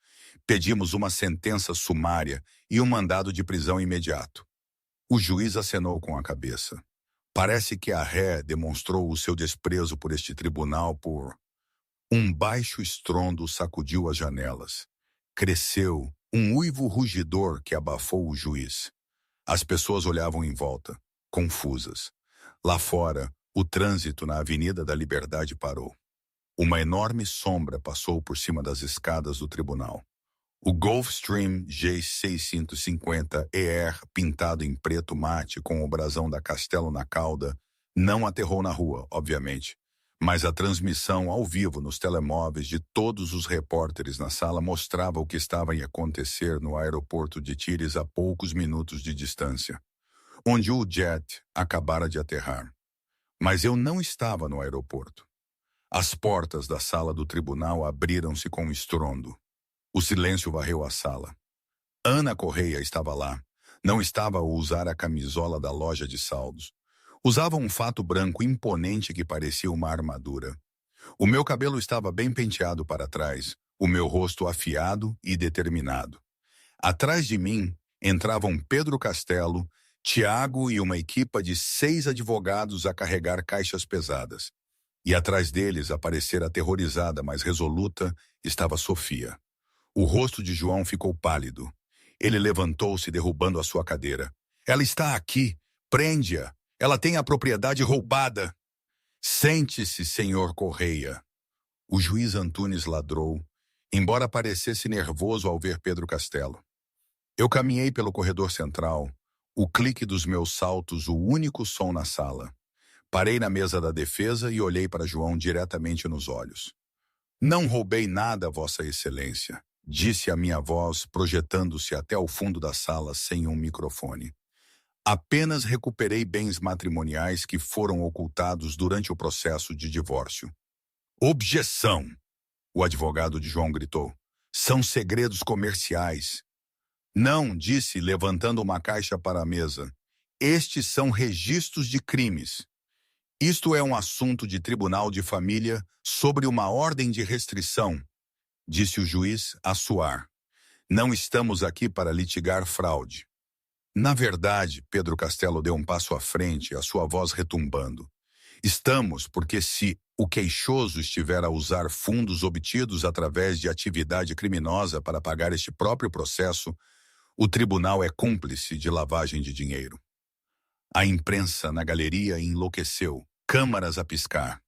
Pedimos uma sentença sumária e um mandado de prisão imediato. O juiz acenou com a cabeça. Parece que a ré demonstrou o seu desprezo por este tribunal por... Um baixo estrondo sacudiu as janelas. Cresceu, um uivo rugidor que abafou o juiz. As pessoas olhavam em volta, confusas. Lá fora, o trânsito na Avenida da Liberdade parou. Uma enorme sombra passou por cima das escadas do tribunal. O Gulfstream G650ER, pintado em preto mate com o brasão da Castelo na cauda, não aterrou na rua, obviamente. Mas a transmissão ao vivo nos telemóveis de todos os repórteres na sala mostrava o que estava a acontecer no aeroporto de Tires a poucos minutos de distância, onde o jet acabara de aterrar. Mas eu não estava no aeroporto. As portas da sala do tribunal abriram-se com estrondo. O silêncio varreu a sala. Ana Correia estava lá. Não estava a usar a camisola da loja de saldos. Usava um fato branco imponente que parecia uma armadura. O meu cabelo estava bem penteado para trás, o meu rosto afiado e determinado. Atrás de mim entravam Pedro Castelo, Tiago e uma equipa de 6 advogados a carregar caixas pesadas. E atrás deles, aparecera aterrorizada, mas resoluta, estava Sofia. O rosto de João ficou pálido. Ele levantou-se, derrubando a sua cadeira. Ela está aqui. Prende-a. Ela tem a propriedade roubada. Sente-se, senhor Correia. O juiz Antunes ladrou, embora parecesse nervoso ao ver Pedro Castelo. Eu caminhei pelo corredor central, o clique dos meus saltos o único som na sala. Parei na mesa da defesa e olhei para João diretamente nos olhos. Não roubei nada, Vossa Excelência, disse a minha voz, projetando-se até o fundo da sala sem um microfone. Apenas recuperei bens matrimoniais que foram ocultados durante o processo de divórcio. Objeção! O advogado de João gritou. São segredos comerciais. Não, disse, levantando uma caixa para a mesa. Estes são registros de crimes. Isto é um assunto de tribunal de família sobre uma ordem de restrição, disse o juiz a suar. Não estamos aqui para litigar fraude. Na verdade, Pedro Castelo deu um passo à frente, a sua voz retumbando. Estamos porque se o queixoso estiver a usar fundos obtidos através de atividade criminosa para pagar este próprio processo, o tribunal é cúmplice de lavagem de dinheiro. A imprensa na galeria enlouqueceu, câmaras a piscar.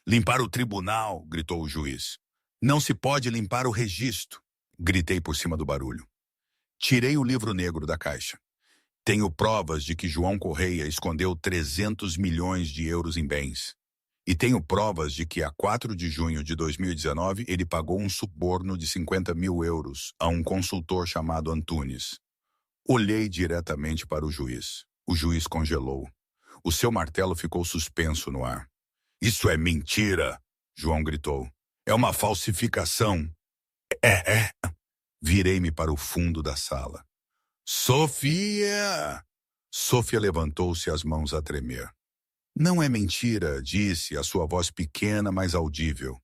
Limpar o tribunal, gritou o juiz. Não se pode limpar o registro, gritei por cima do barulho. Tirei o livro negro da caixa. Tenho provas de que João Correia escondeu 300 milhões de euros em bens. E tenho provas de que a 4 de junho de 2019 ele pagou um suborno de 50 mil euros a um consultor chamado Antunes. Olhei diretamente para o juiz. O juiz congelou. O seu martelo ficou suspenso no ar. Isso é mentira, João gritou. É uma falsificação. É. Virei-me para o fundo da sala. Sofia! Sofia levantou-se, as mãos a tremer. Não é mentira, disse, a sua voz pequena, mas audível.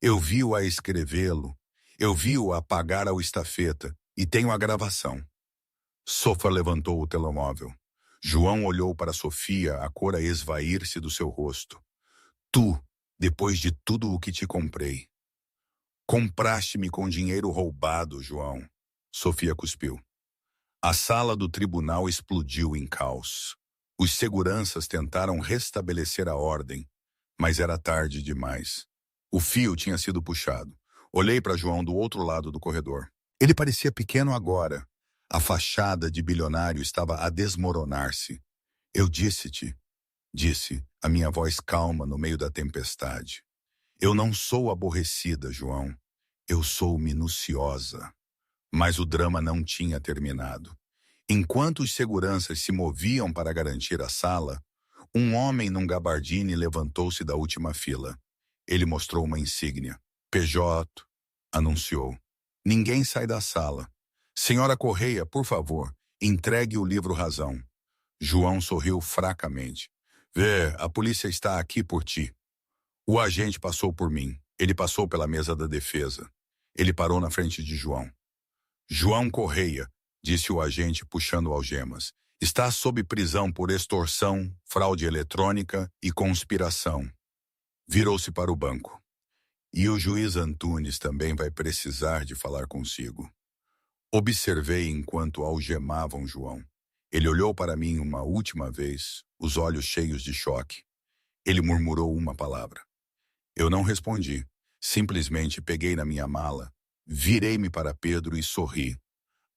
Eu vi-o a escrevê-lo. Eu vi-o a pagar ao estafeta. E tenho a gravação. Sofia levantou o telemóvel. João olhou para Sofia, a cor a esvair-se do seu rosto. Tu, depois de tudo o que te comprei. Compraste-me com dinheiro roubado, João. Sofia cuspiu. A sala do tribunal explodiu em caos. Os seguranças tentaram restabelecer a ordem, mas era tarde demais. O fio tinha sido puxado. Olhei para João do outro lado do corredor. Ele parecia pequeno agora. A fachada de bilionário estava a desmoronar-se. Eu disse-te, disse, a minha voz calma no meio da tempestade. Eu não sou aborrecida, João. Eu sou minuciosa. Mas o drama não tinha terminado. Enquanto os seguranças se moviam para garantir a sala, um homem num gabardine levantou-se da última fila. Ele mostrou uma insígnia. PJ, anunciou. Ninguém sai da sala. Senhora Correia, por favor, entregue o livro Razão. João sorriu fracamente. Vê, a polícia está aqui por ti. O agente passou por mim. Ele passou pela mesa da defesa. Ele parou na frente de João. João Correia, disse o agente puxando algemas, está sob prisão por extorsão, fraude eletrônica e conspiração. Virou-se para o banco. E o juiz Antunes também vai precisar de falar consigo. Observei enquanto algemavam João. Ele olhou para mim uma última vez, os olhos cheios de choque. Ele murmurou uma palavra. Eu não respondi. Simplesmente peguei na minha mala, virei-me para Pedro e sorri.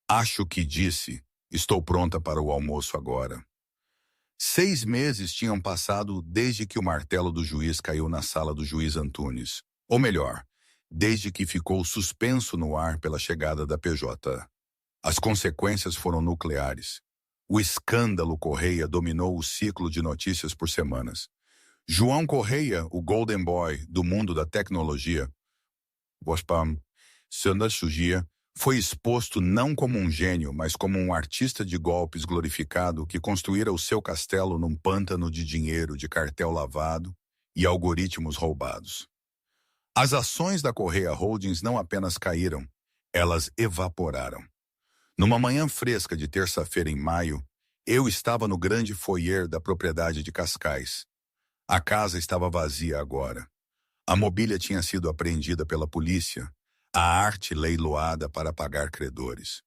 Acho que disse, estou pronta para o almoço agora. 6 meses tinham passado desde que o martelo do juiz caiu na sala do juiz Antunes. Ou melhor, desde que ficou suspenso no ar pela chegada da PJ. As consequências foram nucleares. O escândalo Correia dominou o ciclo de notícias por semanas. João Correia, o Golden Boy do mundo da tecnologia, foi exposto não como um gênio, mas como um artista de golpes glorificado que construíra o seu castelo num pântano de dinheiro, de cartel lavado e algoritmos roubados. As ações da Correia Holdings não apenas caíram, elas evaporaram. Numa manhã fresca de terça-feira em maio, eu estava no grande foyer da propriedade de Cascais. A casa estava vazia agora. A mobília tinha sido apreendida pela polícia, a arte leiloada para pagar credores.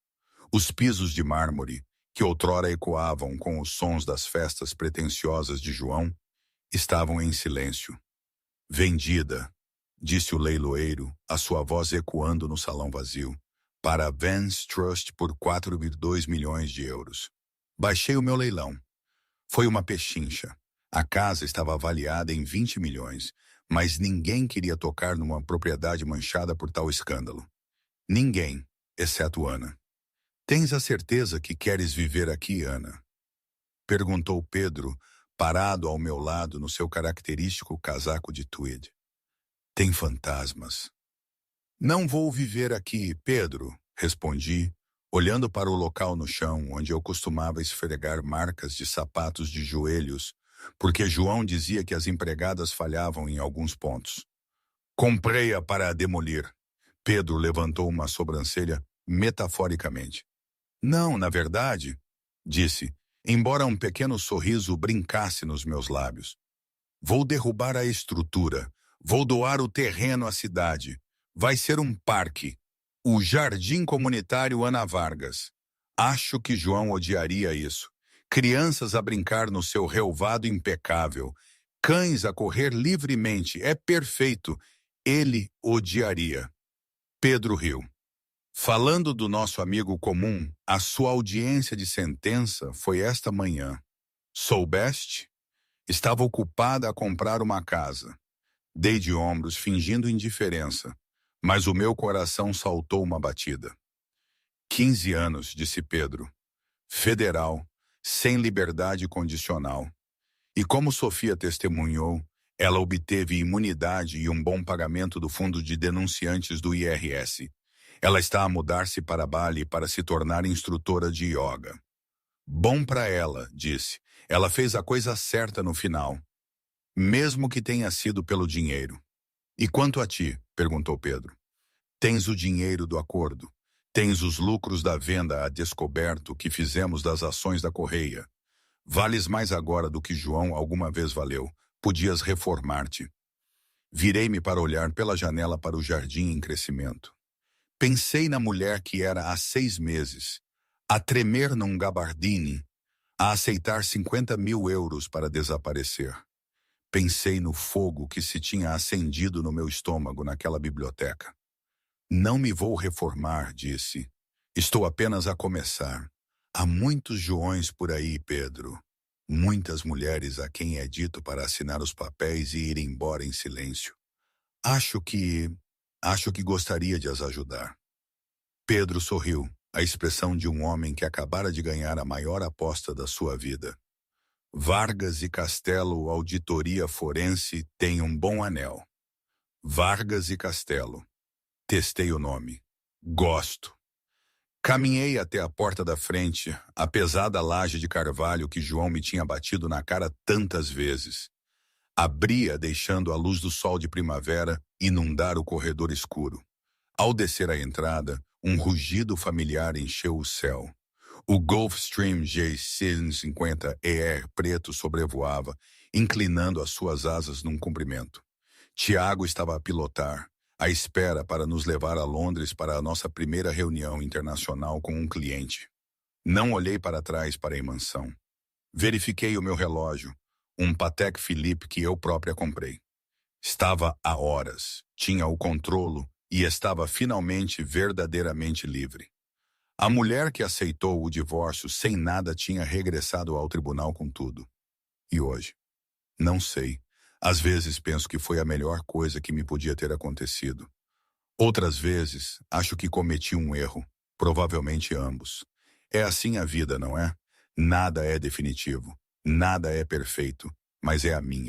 Os pisos de mármore, que outrora ecoavam com os sons das festas pretensiosas de João, estavam em silêncio. Vendida, disse o leiloeiro, a sua voz ecoando no salão vazio, para a Vance Trust por 4,2 milhões de euros. Baixei o meu leilão. Foi uma pechincha. A casa estava avaliada em 20 milhões, mas ninguém queria tocar numa propriedade manchada por tal escândalo. Ninguém, exceto Ana. Tens a certeza que queres viver aqui, Ana? Perguntou Pedro, parado ao meu lado no seu característico casaco de tweed. Tem fantasmas. Não vou viver aqui, Pedro, respondi, olhando para o local no chão onde eu costumava esfregar marcas de sapatos de joelhos, porque João dizia que as empregadas falhavam em alguns pontos. Comprei-a para a demolir. Pedro levantou uma sobrancelha metaforicamente. Não, na verdade, disse, embora um pequeno sorriso brincasse nos meus lábios. Vou derrubar a estrutura. Vou doar o terreno à cidade. Vai ser um parque. O Jardim Comunitário Ana Vargas. Acho que João odiaria isso. Crianças a brincar no seu relvado impecável. Cães a correr livremente. É perfeito. Ele odiaria. Pedro riu. Falando do nosso amigo comum, a sua audiência de sentença foi esta manhã. Soubeste? Estava ocupada a comprar uma casa. Dei de ombros, fingindo indiferença, mas o meu coração saltou uma batida. 15 anos, disse Pedro. Federal, sem liberdade condicional. E como Sofia testemunhou, ela obteve imunidade e um bom pagamento do fundo de denunciantes do IRS. Ela está a mudar-se para Bali para se tornar instrutora de yoga. Bom para ela, disse. Ela fez a coisa certa no final, mesmo que tenha sido pelo dinheiro. E quanto a ti? Perguntou Pedro. Tens o dinheiro do acordo. Tens os lucros da venda a descoberto que fizemos das ações da Correia. Vales mais agora do que João alguma vez valeu. Podias reformar-te. Virei-me para olhar pela janela para o jardim em crescimento. Pensei na mulher que era há 6 meses, a tremer num gabardine, a aceitar 50 mil euros para desaparecer. Pensei no fogo que se tinha acendido no meu estômago naquela biblioteca. Não me vou reformar, disse. Estou apenas a começar. Há muitos Joões por aí, Pedro. Muitas mulheres a quem é dito para assinar os papéis e ir embora em silêncio. Acho que gostaria de as ajudar. Pedro sorriu, a expressão de um homem que acabara de ganhar a maior aposta da sua vida. Vargas e Castelo Auditoria Forense tem um bom anel. Vargas e Castelo. Testei o nome. Gosto. Caminhei até a porta da frente, a pesada laje de carvalho que João me tinha batido na cara tantas vezes. Abria, deixando a luz do sol de primavera inundar o corredor escuro. Ao descer a entrada, um rugido familiar encheu o céu. O Gulfstream G150ER preto sobrevoava, inclinando as suas asas num comprimento. Tiago estava a pilotar, à espera para nos levar a Londres para a nossa primeira reunião internacional com um cliente. Não olhei para trás para a mansão. Verifiquei o meu relógio, um Patek Philippe que eu própria comprei. Estava há horas, tinha o controlo e estava finalmente verdadeiramente livre. A mulher que aceitou o divórcio sem nada tinha regressado ao tribunal com tudo. E hoje? Não sei. Às vezes penso que foi a melhor coisa que me podia ter acontecido. Outras vezes, acho que cometi um erro, provavelmente ambos. É assim a vida, não é? Nada é definitivo, nada é perfeito, mas é a minha.